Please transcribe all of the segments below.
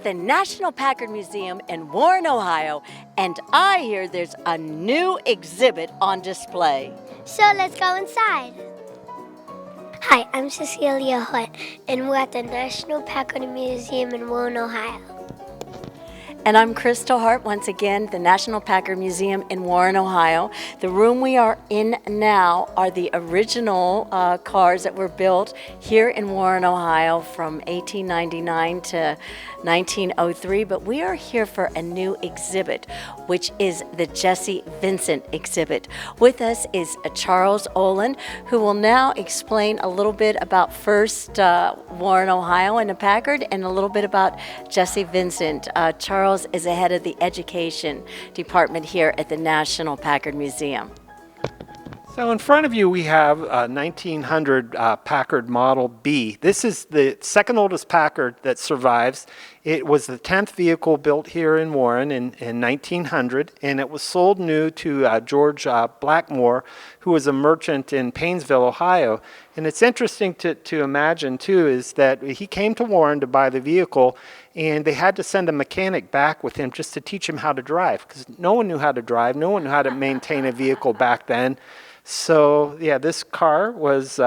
the National Packard Museum in Warren, Ohio, and I hear there's a new exhibit on display. So let's go inside. Hi, I'm Cecilia Hart, and we're at the National Packard Museum in Warren, Ohio. And I'm Kristal Hart, once again, the National Packard Museum in Warren, Ohio. The room we are in now are the original cars that were built here in Warren, Ohio from 1899 to 1903. But we are here for a new exhibit, which is the Jesse Vincent exhibit. With us is Charles Olin, who will now explain a little bit about first Warren, Ohio and the Packard, and a little bit about Jesse Vincent. Charles is the head of the education department here at the National Packard Museum. So in front of you we have a 1900 Packard Model B. This is the second oldest Packard that survives. It was the 10th vehicle built here in Warren in 1900, and it was sold new to George Blackmore, who was a merchant in Painesville, Ohio. And it's interesting to imagine, too, is that he came to Warren to buy the vehicle, and they had to send a mechanic back with him just to teach him how to drive, because no one knew how to drive, no one knew how to maintain a vehicle back then. So, yeah, this car was,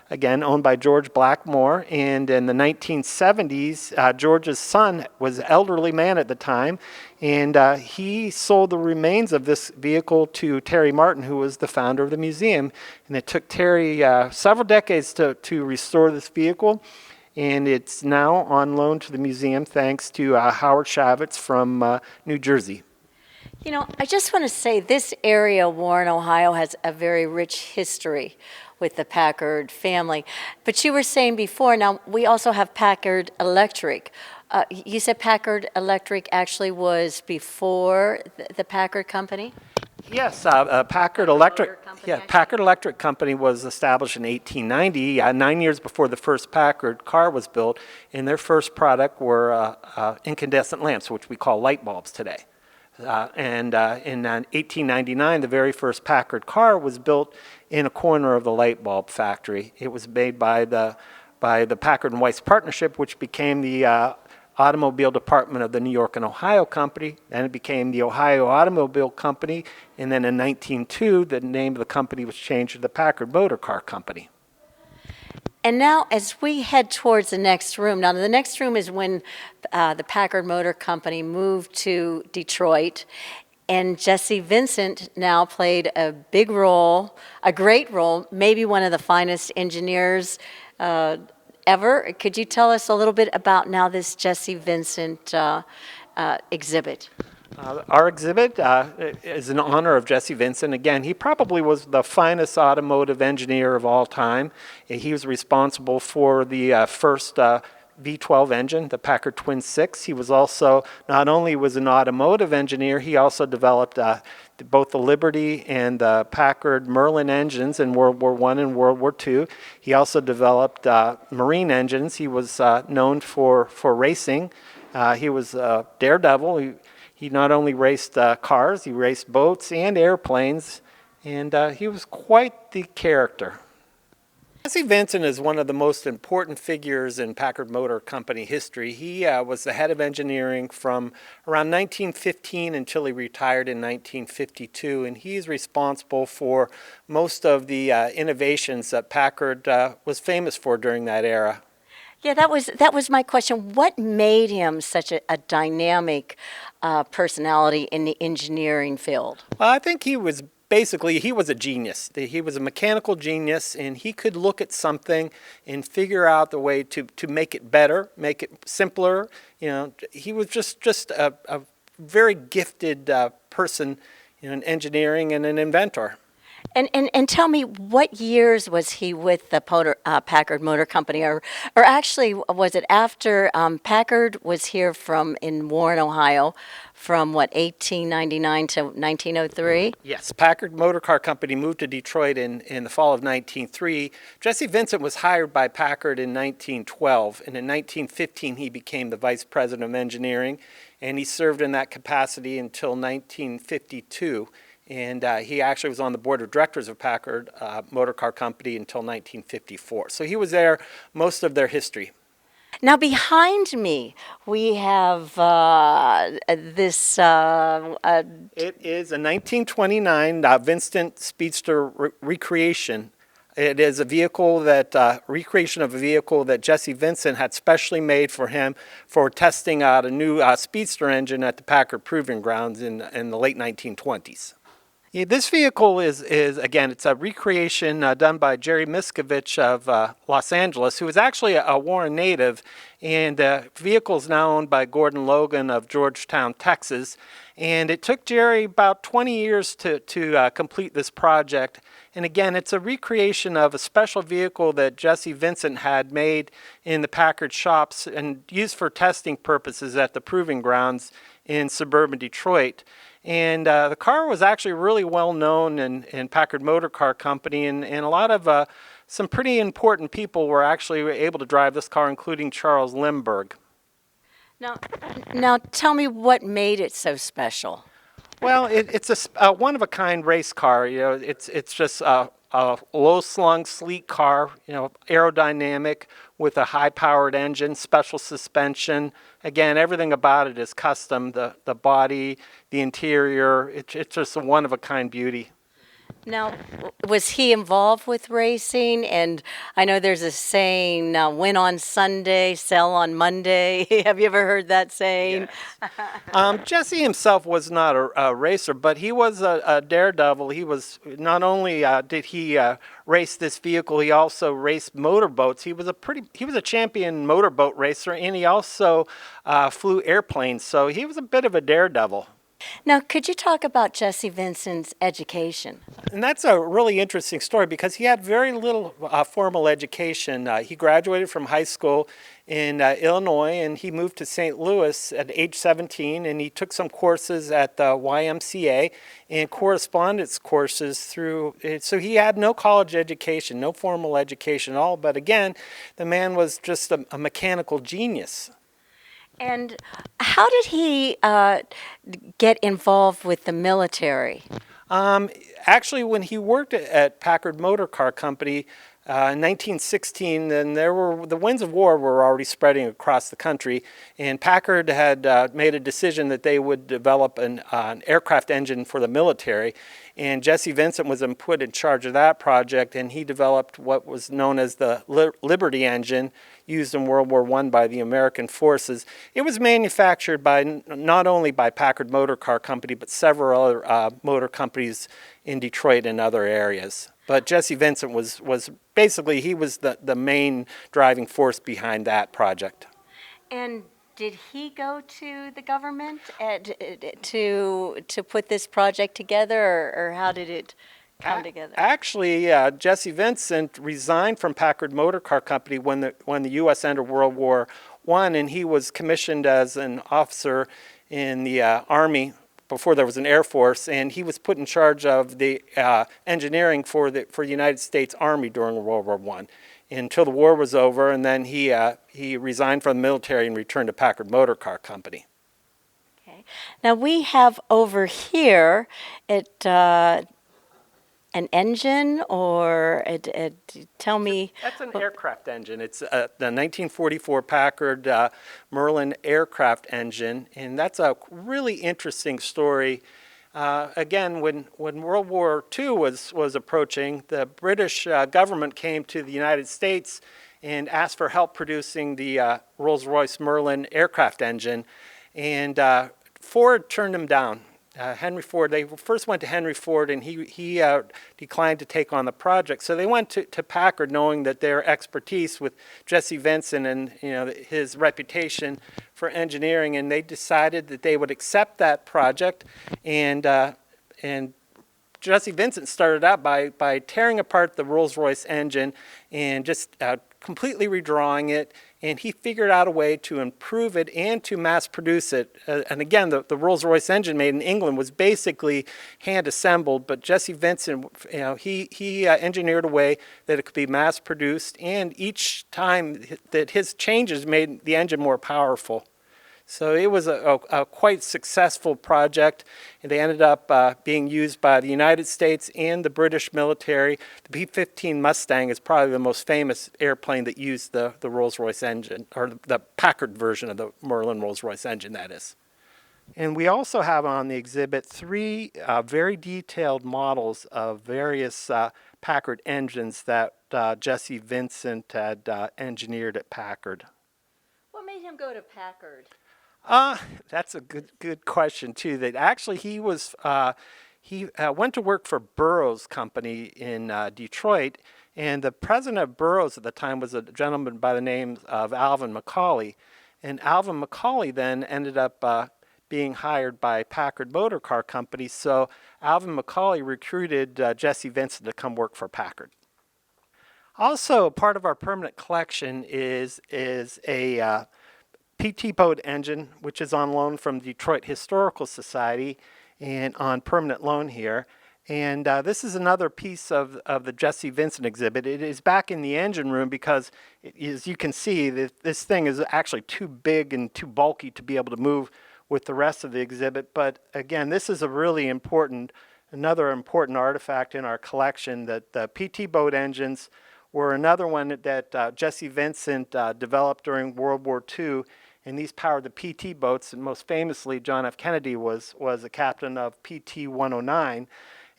again, owned by George Blackmore, and in the 1970s, George's son was an elderly man at the time, and he sold the remains of this vehicle to Terry Martin, who was the founder of the museum, and it took Terry several decades to restore this vehicle, and it's now on loan to the museum thanks to Howard Shavitz from New Jersey. You know, I just want to say this area, Warren, Ohio, has a very rich history with the Packard family. But you were saying before, now we also have Packard Electric. You said Packard Electric actually was before the Packard Company? Yes, Packard Electric. Yeah, Packard Electric Company was established in 1890, 9 years before the first Packard car was built, and their first product were incandescent lamps, which we call light bulbs today. In 1899, the very first Packard car was built in a corner of the light bulb factory. It was made by the Packard and Weiss Partnership, which became the automobile department of the New York and Ohio Company. Then it became the Ohio Automobile Company. And then in 1902, the name of the company was changed to the Packard Motor Car Company. And now as we head towards the next room, now the next room is when the Packard Motor Company moved to Detroit, and Jesse Vincent now played a big role, a great role, maybe one of the finest engineers ever. Could you tell us a little bit about now this Jesse Vincent exhibit? Our exhibit is in honor of Jesse Vincent. Again, he probably was the finest automotive engineer of all time. He was responsible for the first V12 engine, the Packard Twin 6. He was also, not only was an automotive engineer, he also developed both the Liberty and the Packard Merlin engines in World War I and World War II. He also developed marine engines. He was known for racing. He was a daredevil. He not only raced cars, he raced boats and airplanes, and he was quite the character. Jesse Vincent is one of the most important figures in Packard Motor Company history. He was the head of engineering from around 1915 until he retired in 1952, and he's responsible for most of the innovations that Packard was famous for during that era. Yeah, that was my question. What made him such a dynamic personality in the engineering field? Well, I think he was a genius. He was a mechanical genius, and he could look at something and figure out the way to make it better, make it simpler. You know, he was just a very gifted person in engineering and an inventor. And tell me, what years was he with the Packard Motor Company, or actually was it after Packard was here in Warren, Ohio, from 1899 to 1903? Yes, Packard Motor Car Company moved to Detroit in the fall of 1903. Jesse Vincent was hired by Packard in 1912, and in 1915 he became the vice president of engineering, and he served in that capacity until 1952. And he actually was on the board of directors of Packard Motor Car Company until 1954. So he was there most of their history. Now, behind me, we have this. It is a 1929 Vincent Speedster recreation. It is a vehicle that, recreation of a vehicle that Jesse Vincent had specially made for him for testing out a new Speedster engine at the Packard Proving Grounds in the late 1920s. Yeah, this vehicle is again, it's a recreation done by Jerry Miskovich of Los Angeles, who is actually a Warren native, and the vehicle is now owned by Gordon Logan of Georgetown, Texas. And it took Jerry about 20 years to complete this project. And again, it's a recreation of a special vehicle that Jesse Vincent had made in the Packard shops and used for testing purposes at the Proving Grounds in suburban Detroit. And the car was actually really well known in Packard Motor Car Company, and a lot of some pretty important people were actually able to drive this car, including Charles Lindbergh. Now, tell me what made it so special. Well, it's a one-of-a-kind race car. You know, it's just a low-slung, sleek car. You know, aerodynamic with a high-powered engine, special suspension. Again, everything about it is custom. The body, the interior. It's just a one-of-a-kind beauty. Now, was he involved with racing? And I know there's a saying, win on Sunday, sell on Monday. Have you ever heard that saying? Yes. Jesse himself was not a racer, but he was a daredevil. He was not only did he race this vehicle, he also raced motorboats. He was a champion motorboat racer, and he also flew airplanes. So he was a bit of a daredevil. Now, could you talk about Jesse Vincent's education? And that's a really interesting story because he had very little formal education. He graduated from high school in Illinois, and he moved to St. Louis at age 17, and he took some courses at the YMCA and correspondence courses through. So he had no college education, no formal education at all, but again, the man was just a mechanical genius. And how did he get involved with the military? Actually, when he worked at Packard Motor Car Company in 1916, then the winds of war were already spreading across the country, and Packard had made a decision that they would develop an aircraft engine for the military. And Jesse Vincent was put in charge of that project, and he developed what was known as the Liberty engine, used in World War I by the American forces. It was manufactured by not only by Packard Motor Car Company, but several other motor companies in Detroit and other areas. But Jesse Vincent was basically, he was the main driving force behind that project. And did he go to the government to put this project together, or how did it come together? Actually, Jesse Vincent resigned from Packard Motor Car Company when the U.S. entered World War I, and he was commissioned as an officer in the Army before there was an Air Force, and he was put in charge of the engineering for the United States Army during World War I until the war was over, and then he resigned from the military and returned to Packard Motor Car Company. Okay. Now we have over here an engine, or tell me. That's an aircraft engine. It's the 1944 Packard Merlin aircraft engine, and that's a really interesting story. Again, when World War II was approaching, the British government came to the United States and asked for help producing the Rolls-Royce Merlin aircraft engine, and Ford turned them down. Henry Ford, they first went to Henry Ford, and he declined to take on the project. So they went to Packard, knowing that their expertise with Jesse Vincent and his reputation for engineering, and they decided that they would accept that project. And Jesse Vincent started out by tearing apart the Rolls-Royce engine and just completely redrawing it, and he figured out a way to improve it and to mass produce it. And again, the Rolls-Royce engine made in England was basically hand assembled, but Jesse Vincent, he engineered a way that it could be mass produced, and each time that his changes made the engine more powerful. So it was a quite successful project, and they ended up being used by the United States and the British military. The P-15 Mustang is probably the most famous airplane that used the Rolls-Royce engine, or the Packard version of the Merlin Rolls-Royce engine, that is. And we also have on the exhibit three very detailed models of various Packard engines that Jesse Vincent had engineered at Packard. What made him go to Packard? That's a good question too. That actually he went to work for Burroughs Company in Detroit, and the president of Burroughs at the time was a gentleman by the name of Alvin McCauley, and Alvin McCauley then ended up being hired by Packard Motor Car Company. So Alvin McCauley recruited Jesse Vincent to come work for Packard. Also, part of our permanent collection is a PT boat engine, which is on loan from Detroit Historical Society and on permanent loan here. And this is another piece of the Jesse Vincent exhibit. It is back in the engine room because, as you can see, this thing is actually too big and too bulky to be able to move with the rest of the exhibit. But again, this is a really another important artifact in our collection, that the PT boat engines were another one that Jesse Vincent developed during World War II. And these powered the PT boats, and most famously, John F. Kennedy was a captain of PT 109.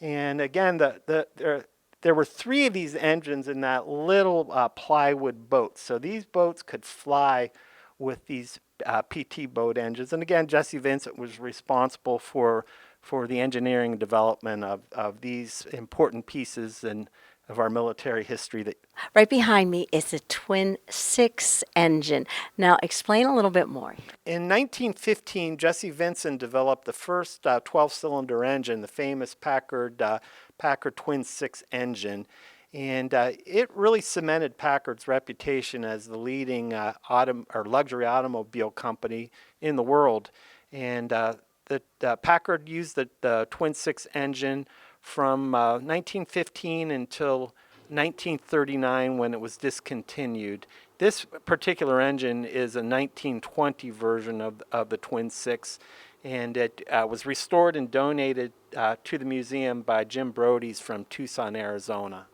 And again, there were three of these engines in that little plywood boat. So these boats could fly with these PT boat engines. And again, Jesse Vincent was responsible for the engineering and development of these important pieces of our military history. Right behind me is a twin-six engine. Now, explain a little bit more. In 1915, Jesse Vincent developed the first 12-cylinder engine, the famous Packard twin-six engine. And it really cemented Packard's reputation as the leading luxury automobile company in the world. And Packard used the twin-six engine from 1915 until 1939, when it was discontinued. This particular engine is a 1920 version of the twin-six, and it was restored and donated to the museum by Jim Brody's from Tucson, Arizona.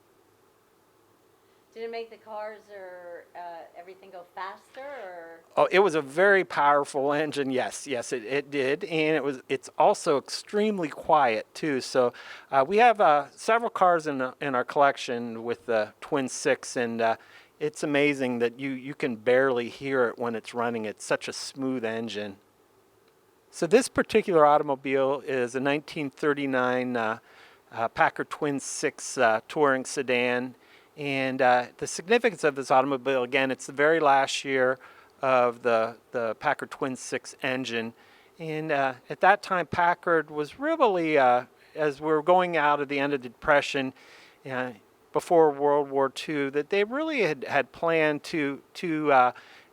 Did it make the cars or everything go faster? Or? Oh, it was a very powerful engine. Yes, it did, and it's also extremely quiet too. So we have several cars in our collection with the twin-six, and it's amazing that you can barely hear it when it's running. It's such a smooth engine. So this particular automobile is a 1939 Packard twin-six touring sedan. And the significance of this automobile, again, it's the very last year of the Packard twin-six engine. And at that time, Packard was really, as we were going out of the end of the Depression, before World War II, that they really had planned to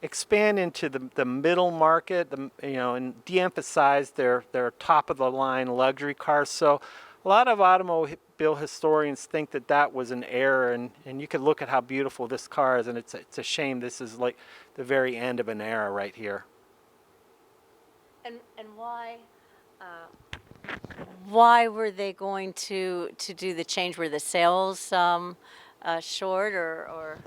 expand into the middle market, and de-emphasize their top-of-the-line luxury cars. So a lot of automobile historians think that was an error, and you can look at how beautiful this car is, and it's a shame this is like the very end of an era right here. And why were they going to do the change? Were the sales short or?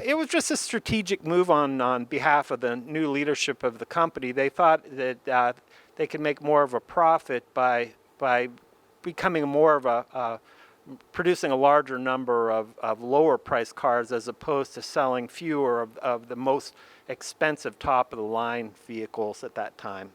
It was just a strategic move on behalf of the new leadership of the company. They thought that they could make more of a profit by becoming more of producing a larger number of lower priced cars, as opposed to selling fewer of the most expensive top of the line vehicles at that time.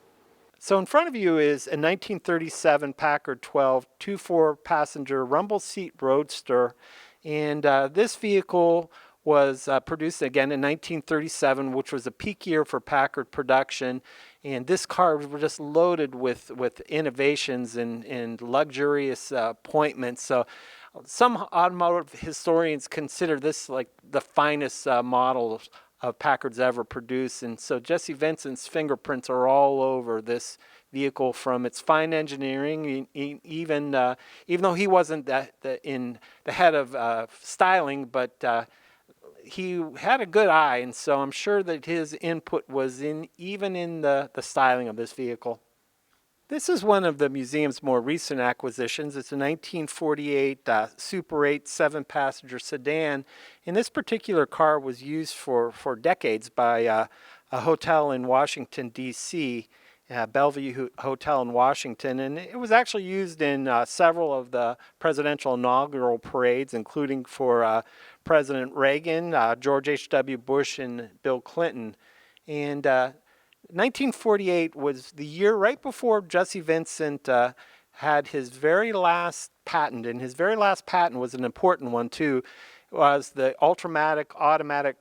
So in front of you is a 1937 Packard 12 2-4-passenger rumble seat roadster, and this vehicle was produced again in 1937, which was a peak year for Packard production. And this car was just loaded with innovations and luxurious appointments. So some automotive historians consider this like the finest model of Packard's ever produced. And so Jesse Vincent's fingerprints are all over this vehicle, from its fine engineering, even though he wasn't in the head of styling, but he had a good eye, and so I'm sure that his input was even in the styling of this vehicle. This is one of the museum's more recent acquisitions. It's a 1948 Super 8 7-passenger sedan. And this particular car was used for decades by a hotel in Washington, D.C., Bellevue Hotel in Washington. And it was actually used in several of the presidential inaugural parades, including for President Reagan, George H.W. Bush, and Bill Clinton. And 1948 was the year right before Jesse Vincent had his very last patent, and his very last patent was an important one too, was the Ultramatic automatic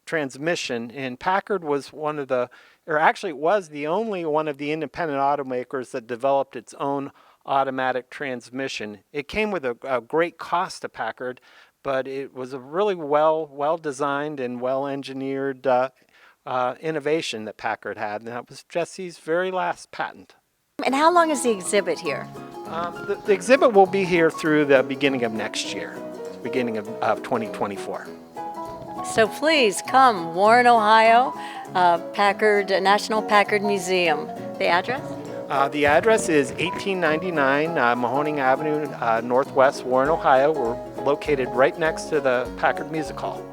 transmission. And Packard was one of the, or actually it was the only one of the independent automakers that developed its own automatic transmission. It came with a great cost to Packard, but it was a really well designed and well engineered innovation that Packard had, and that was Jesse's very last patent. And how long is the exhibit here? The exhibit will be here through the beginning of next year, beginning of 2024. So please come, Warren, Ohio, National Packard Museum. The address? The address is 1899 Mahoning Avenue, Northwest Warren, Ohio. We're located right next to the Packard Music Hall.